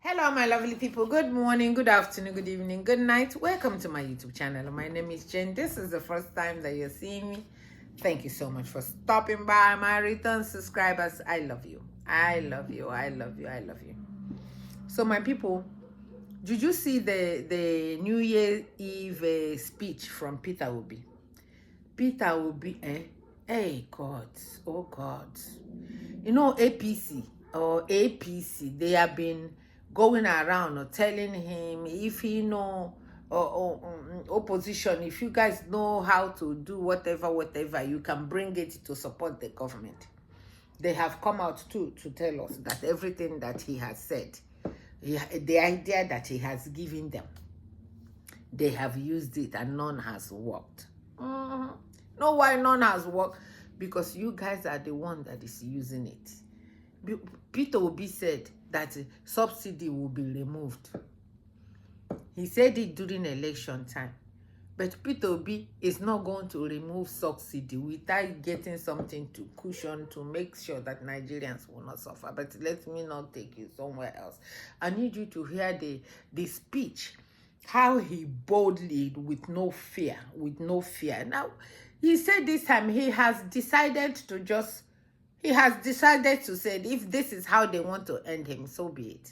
Hello, my lovely people. Good morning, good afternoon, good evening, good night. Welcome to my YouTube channel. My name is Jen. This is the first time that you're seeing me. Thank you so much for stopping by. My return subscribers, I love you. I love you. I love you. I love you. So, my people, did you see the New Year Eve speech from Peter Obi? Peter Obi, Hey, God. Oh, God. You know, APC or APC, they have been going around or telling him if he know opposition, if you guys know how to do whatever, you can bring it to support the government. They have come out too to tell us that everything that he has said, the idea that he has given them, they have used it and none has worked. Know why none has worked? Because you guys are the one that is using it. Peter Obi said that subsidy will be removed. He said it during election time. But Peter Obi is not going to remove subsidy without getting something to cushion to make sure that Nigerians will not suffer. But let me not take you somewhere else. I need you to hear the speech, how he boldly, with no fear. Now, he said this time he has decided to say if this is how they want to end him, so be it.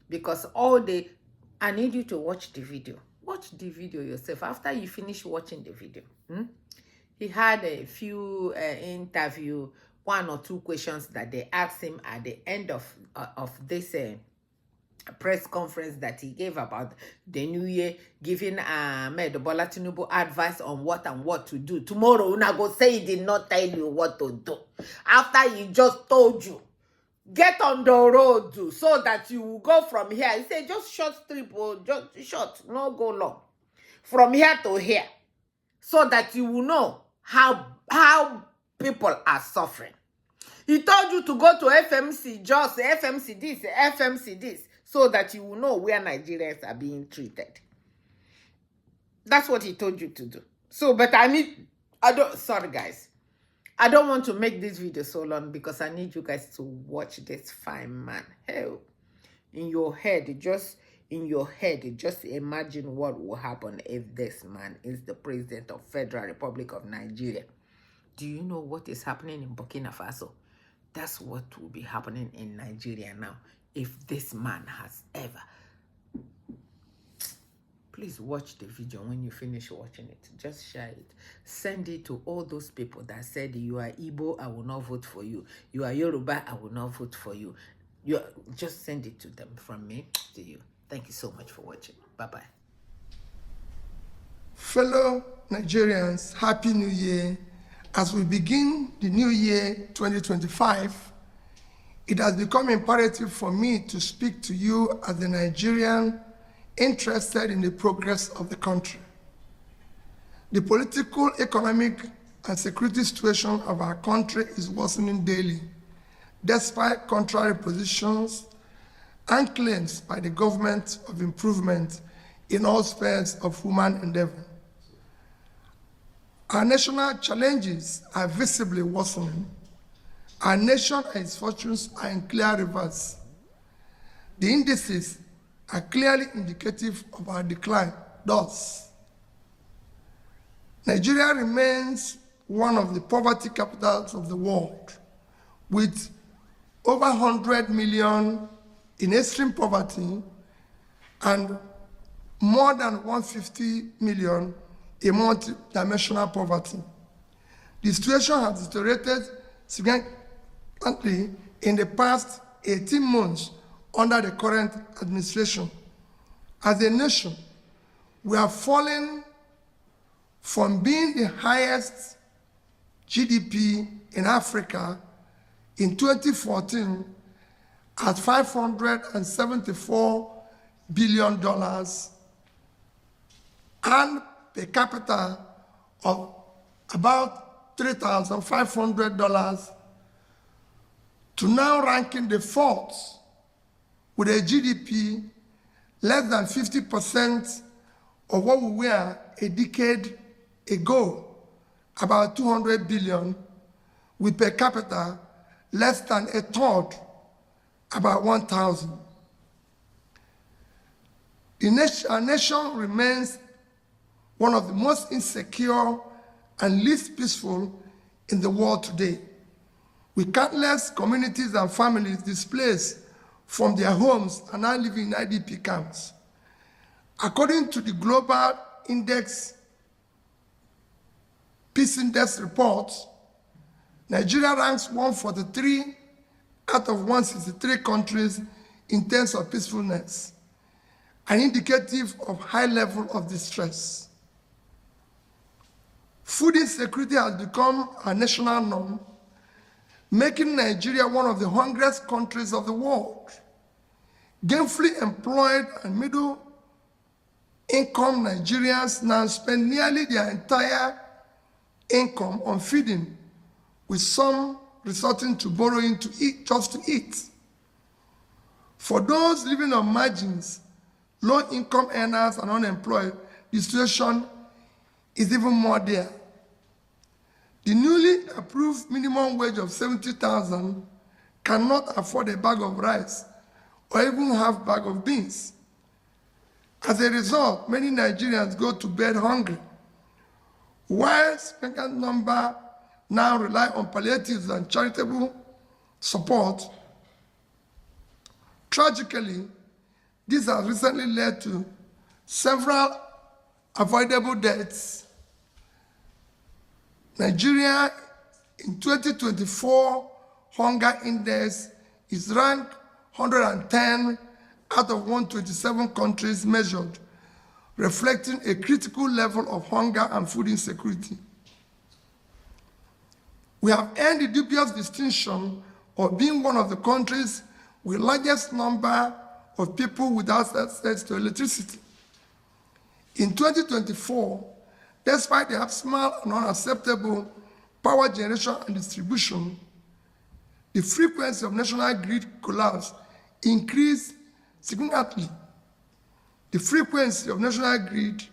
Because I need you to watch the video. Watch the video yourself. After you finish watching the video, he had a few interview, 1 or 2 questions that they asked him at the end of this press conference that he gave about the new year, giving Bola Tinubu advice on what to do. Tomorrow, una go say he did not tell you what to do. After he just told you, get on the road so that you will go from here. He said, just short strip, just short, no go long. From here to here. So that you will know how people are suffering. He told you to go to FMC, just FMC this, so that you will know where Nigerians are being treated. That's what he told you to do. So, but sorry guys. I don't want to make this video so long because I need you guys to watch this fine man. Hell, in your head, just imagine what will happen if this man is the president of Federal Republic of Nigeria. Do you know what is happening in Burkina Faso? That's what will be happening in Nigeria now if this man has ever. Please watch the video. When you finish watching it, just share it. Send it to all those people that said you are Igbo, I will not vote for you. You are Yoruba, I will not vote for you. Just send it to them from me to you. Thank you so much for watching. Bye-bye. Fellow Nigerians, Happy New Year. As we begin the new year 2025, it has become imperative for me to speak to you as a Nigerian interested in the progress of the country. The political, economic, and security situation of our country is worsening daily, despite contrary positions and claims by the government of improvement in all spheres of human endeavor. Our national challenges are visibly worsening. Our nation and its fortunes are in clear reverse. The indices are clearly indicative of our decline. Thus, Nigeria remains one of the poverty capitals of the world, with over 100 million in extreme poverty and more than 150 million in multi-dimensional poverty. The situation has deteriorated significantly in the past 18 months under the current administration. As a nation, we are falling from being the highest GDP in Africa in 2014 at $574 billion and per capita of about $3,500 to now ranking the 4th with a GDP less than 50% of what we were a decade ago, about 200 billion, with per capita less than a third, about 1,000. Our nation remains one of the most insecure and least peaceful in the world today, with countless communities and families displaced from their homes and now living in IDP camps. According to the Global Peace Index report, Nigeria ranks 143 out of 163 countries in terms of peacefulness, an indicative of high level of distress. Food insecurity has become a national norm, making Nigeria one of the hungriest countries of the world. Gainfully employed and middle-income Nigerians now spend nearly their entire income on feeding, with some resorting to borrowing to eat, just to eat. For those living on margins, low-income earners and unemployed, the situation is even more dire. The newly approved minimum wage of 70,000 cannot afford a bag of rice or even half a bag of beans. As a result, many Nigerians go to bed hungry, while a significant number now rely on palliatives and charitable support. Tragically, this has recently led to several avoidable deaths. Nigeria in 2024 Hunger Index is ranked 110 out of 127 countries measured, reflecting a critical level of hunger and food insecurity. We have earned the dubious distinction of being one of the countries with the largest number of people without access to electricity. In 2024, despite the abysmal and unacceptable power generation and distribution, the frequency of national grid collapse increased significantly. The frequency of national grid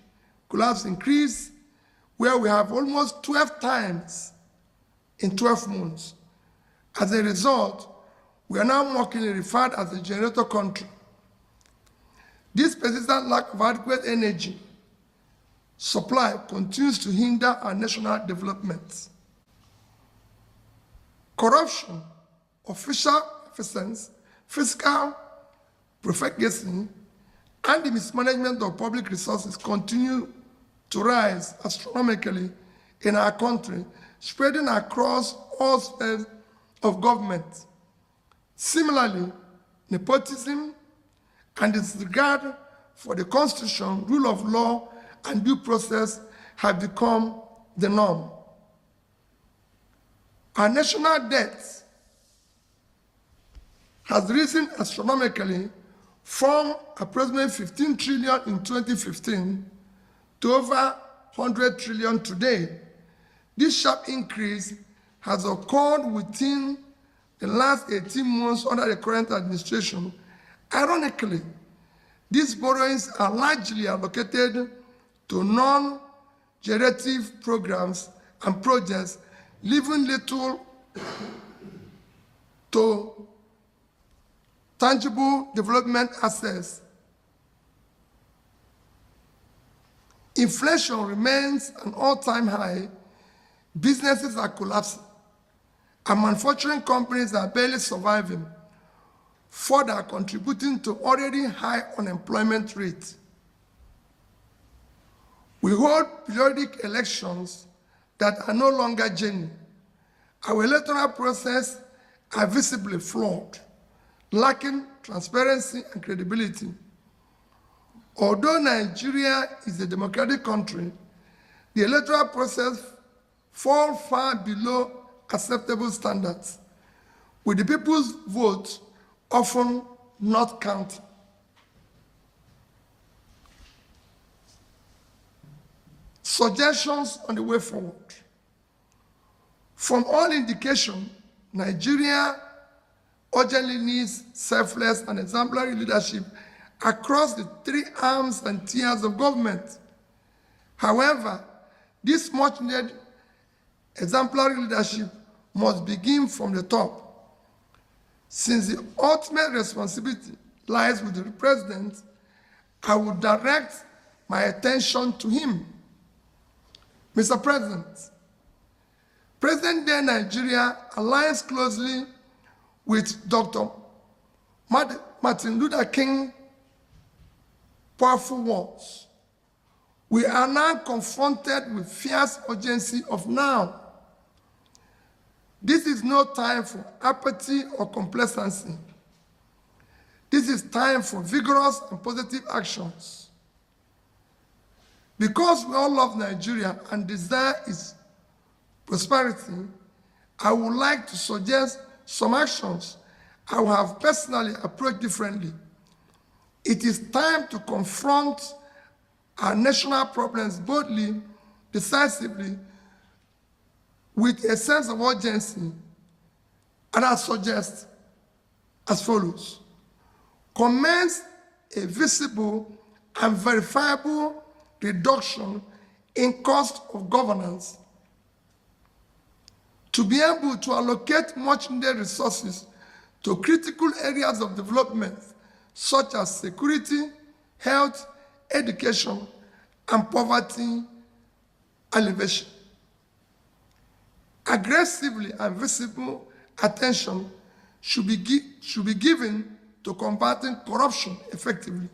collapse increased, where we have almost 12 times in 12 months. As a result, we are now mockingly referred as a generator country. This persistent lack of adequate energy supply continues to hinder our national development. Corruption, official efficiency, fiscal profligacy, and the mismanagement of public resources continue to rise astronomically in our country, spreading across all spheres of government. Similarly, nepotism and disregard for the Constitution, rule of law, and due process have become the norm. Our national debt has risen astronomically from approximately 15 trillion in 2015 to over 100 trillion today. This sharp increase has occurred within the last 18 months under the current administration. Ironically, these borrowings are largely allocated to non-generative programs and projects, leaving little to tangible development assets. Inflation remains an all-time high, businesses are collapsing, and manufacturing companies are barely surviving, further contributing to already high unemployment rates. We hold periodic elections that are no longer genuine. Our electoral process are visibly flawed, lacking transparency and credibility. Although Nigeria is a democratic country, the electoral process falls far below acceptable standards, with the people's vote often not counted. Suggestions on the way forward. From all indication, Nigeria urgently needs selfless and exemplary leadership across the three arms and tiers of government. However, this much-needed exemplary leadership must begin from the top, since the ultimate responsibility lies with the president I will direct my attention to him. Mr. President, present-day Nigeria aligns closely with Dr. Martin Luther King powerful words. We are now confronted with fierce urgency of now. This is no time for apathy or complacency. This is time for vigorous and positive actions. Because we all love Nigeria and desire its prosperity, I would like to suggest some actions I will have personally approached differently. It is time to confront our national problems boldly, decisively, with a sense of urgency, and I suggest as follows. Commence a visible and verifiable reduction in cost of governance to be able to allocate much needed resources to critical areas of development such as security, health, education, and poverty alleviation. Aggressively and visible attention should be given to combating corruption effectively.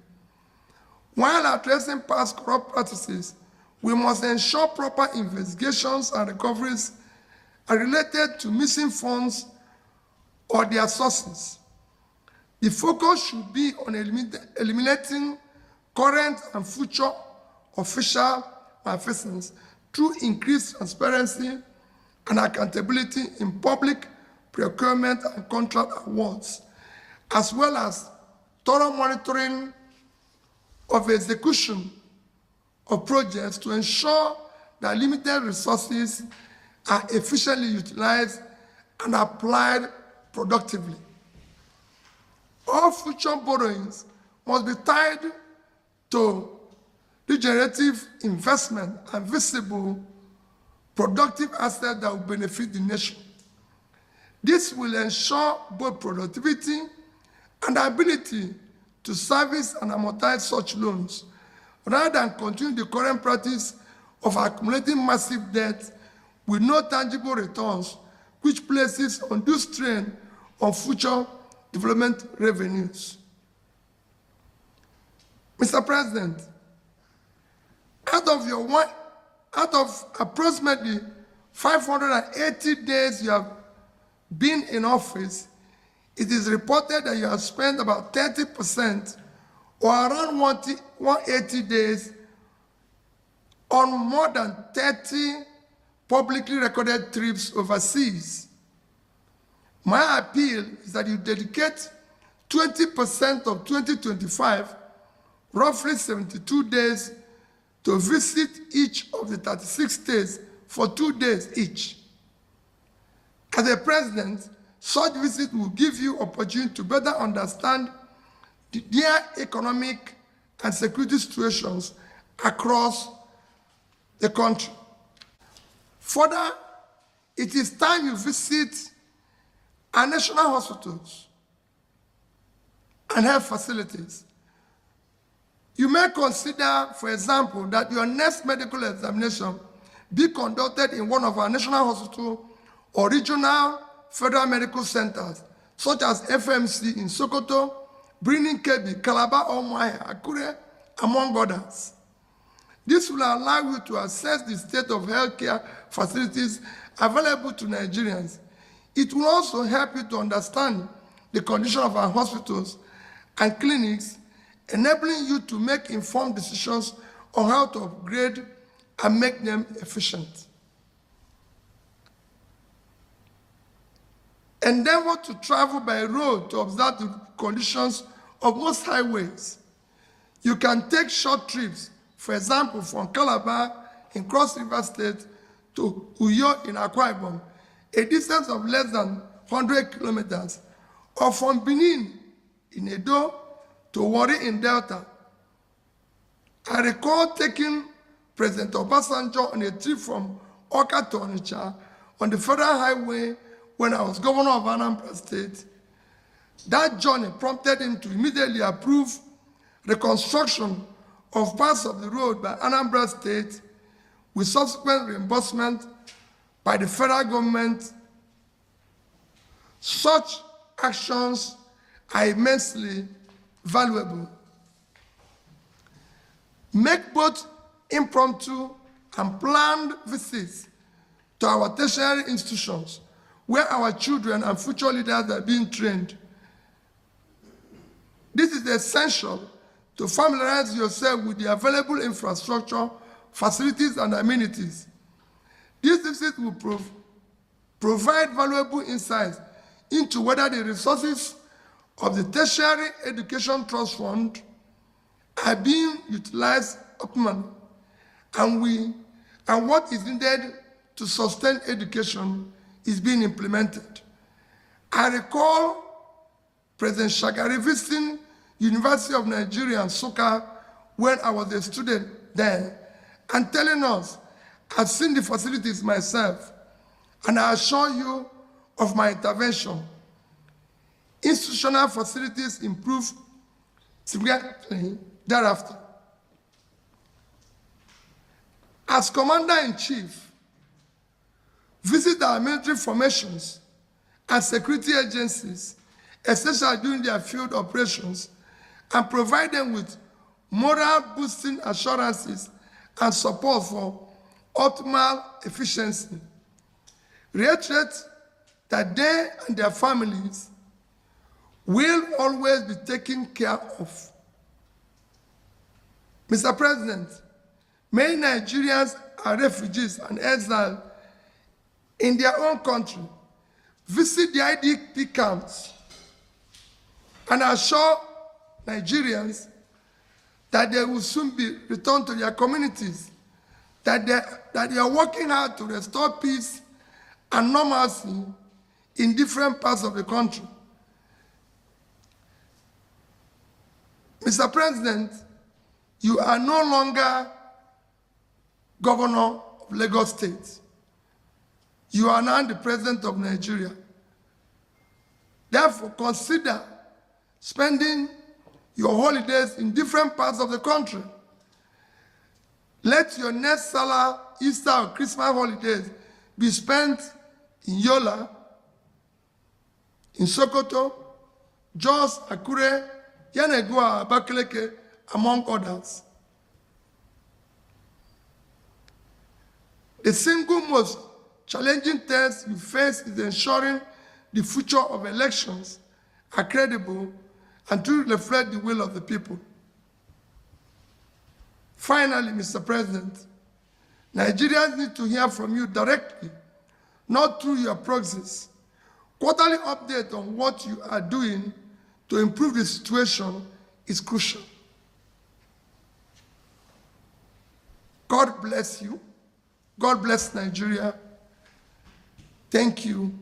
While addressing past corrupt practices, we must ensure proper investigations and recoveries are related to missing funds or their sources. The focus should be on eliminating current and future official malfeasance through increased transparency and accountability in public procurement and contract awards, as well as thorough monitoring of execution of projects to ensure that limited resources are efficiently utilized and applied productively. All future borrowings must be tied to regenerative investment and visible productive assets that will benefit the nation. This will ensure both productivity and the ability to service and amortize such loans, rather than continue the current practice of accumulating massive debt with no tangible returns, which places undue strain on future development revenues. Mr. President, out of approximately 580 days you have been in office, it is reported that you have spent about 30% or around 180 days on more than 30 publicly recorded trips overseas. My appeal is that you dedicate 20% of 2025, roughly 72 days, to visit each of the 36 states for 2 days each. As a president, such visit will give you opportunity to better understand their economic and security situations across the country. Further, it is time you visit our national hospitals and health facilities. You may consider, for example, that your next medical examination be conducted in one of our national hospitals or regional federal medical centers, such as FMC in Sokoto, Birnin Kebbi, Calabar, Umuahia, Akure, among others. This will allow you to assess the state of healthcare facilities available to Nigerians. It will also help you to understand the condition of our hospitals and clinics, enabling you to make informed decisions on how to upgrade and make them efficient. Endeavor to travel by road to observe the conditions of most highways. You can take short trips, for example, from Calabar in Cross River State to Uyo in Akwa Ibom, a distance of less than 100 kilometers, or from Benin in Edo to Warri in Delta. I recall taking President Obasanjo on a trip from Awka to Onitsha on the federal highway when I was governor of Anambra State. That journey prompted him to immediately approve reconstruction of parts of the road by Anambra State with subsequent reimbursement by the federal government. Such actions are immensely valuable. Make both impromptu and planned visits to our tertiary institutions where our children and future leaders are being trained. This is essential to familiarize yourself with the available infrastructure, facilities, and amenities. These visits will provide valuable insights into whether the resources of the Tertiary Education Trust Fund are being utilized optimally, and what is needed to sustain education is being implemented. I recall President Shagari visiting University of Nigeria and Nsukka when I was a student there and telling us, I've seen the facilities myself, and I assure you of my intervention. Institutional facilities improved significantly thereafter. As Commander-in-Chief, visit our military formations and security agencies, especially during their field operations, and provide them with morale-boosting assurances and support for optimal efficiency. Reiterate that they and their families will always be taken care of. Mr. President, many Nigerians are refugees and exiles in their own country. Visit the IDP camps and assure Nigerians that they will soon be returned to their communities, that they are working hard to restore peace and normalcy in different parts of the country. Mr. President, you are no longer Governor of Lagos State. You are now the President of Nigeria. Therefore, consider spending your holidays in different parts of the country. Let your next Salah, Easter, or Christmas holidays be spent in Yola, in Sokoto, Jos, Akure, Yanegua, Abakaleke, among others. The single most challenging test you face is ensuring the future of elections are credible and to reflect the will of the people. Finally, Mr. President, Nigerians need to hear from you directly, not through your proxies. Quarterly update on what you are doing to improve the situation is crucial. God bless you. God bless Nigeria. Thank you.